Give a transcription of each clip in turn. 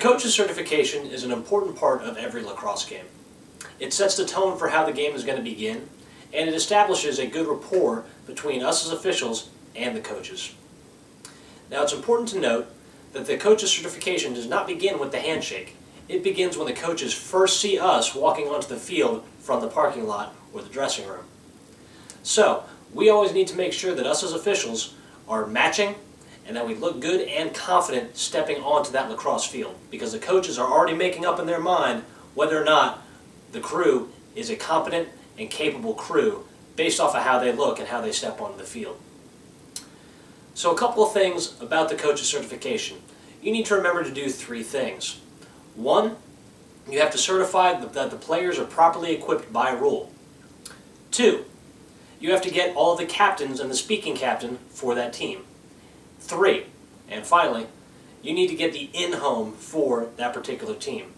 coach's certification is an important part of every lacrosse game. It sets the tone for how the game is going to begin, and it establishes a good rapport between us as officials and the coaches. Now, it's important to note that the coach's certification does not begin with the handshake. It begins when the coaches first see us walking onto the field from the parking lot or the dressing room. So, we always need to make sure that us as officials are matching and that we look good and confident stepping onto that lacrosse field, because the coaches are already making up in their mind whether or not the crew is a competent and capable crew based off of how they look and how they step onto the field. So a couple of things about the coach's certification. You need to remember to do 3 things. 1, you have to certify that the players are properly equipped by rule. 2, you have to get all of the captains and the speaking captain for that team. 3, and finally, you need to get the in-home for that particular team.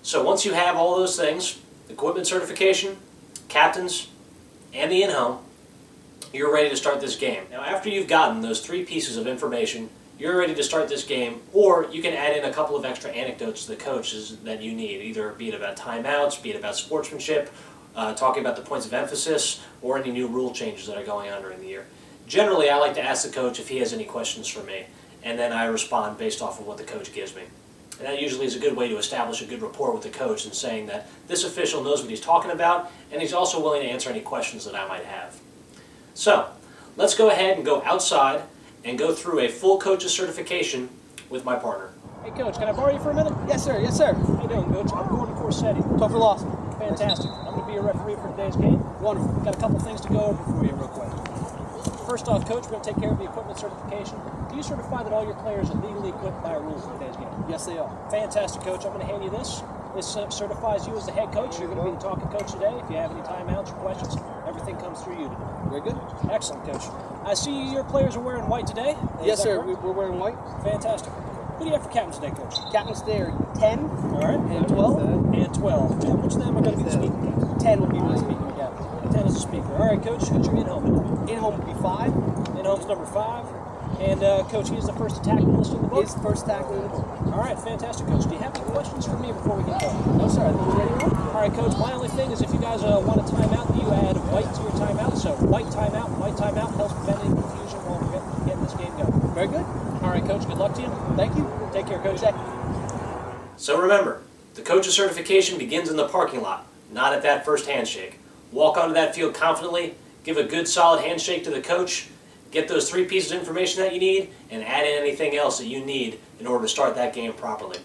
So once you have all those things, equipment certification, captains, and the in-home, you're ready to start this game. Now, after you've gotten those 3 pieces of information, you're ready to start this game, or you can add in a couple of extra anecdotes to the coaches that you need, either be it about timeouts, be it about sportsmanship, talking about the points of emphasis, or any new rule changes that are going on during the year. Generally, I like to ask the coach if he has any questions for me, and then I respond based off of what the coach gives me. And that usually is a good way to establish a good rapport with the coach and saying that this official knows what he's talking about, and he's also willing to answer any questions that I might have. So, let's go ahead and go outside and go through a full coach's certification with my partner. Hey Coach, can I borrow you for a minute? Yes sir, yes sir. How you doing, Coach? I'm Gordon Corsetti. Tough for loss. Fantastic. I'm going to be your referee for today's game. Wonderful. Got a couple things to go over for you real quick. First off, Coach, we're going to take care of the equipment certification. Do you certify that all your players are legally equipped by rules for today's game? Yes, they are. Fantastic, Coach. I'm going to hand you this. This certifies you as the head coach. You're going to be the talking coach today. If you have any timeouts or questions, everything comes through you today. Very good. Excellent, Coach. I see your players are wearing white today. Yes, sir. We're wearing white. Fantastic. Who do you have for captains today, Coach? Captains there, 10. All right. And 12. And 12. And which of them are going to be the speaking captains? 10 will be my speaking captain. 10 is the speaker. All right, Coach. Who's your in-home today? In-home will be 5. In-home's number 5. And, Coach, he is the first attacker listed in the book? He's the first tackle in the book. All right, fantastic, Coach. Do you have any questions for me before we get going? No, sir. I think we're ready to go. All right, Coach, my only thing is if you guys want a timeout, you add white to your timeout. So white timeout helps prevent any confusion while we're getting this game going. Very good. All right, Coach, good luck to you. Thank you. Take care, Coach. So remember, the coach's certification begins in the parking lot, not at that first handshake. Walk onto that field confidently, give a good solid handshake to the coach, get those 3 pieces of information that you need, and add in anything else that you need in order to start that game properly.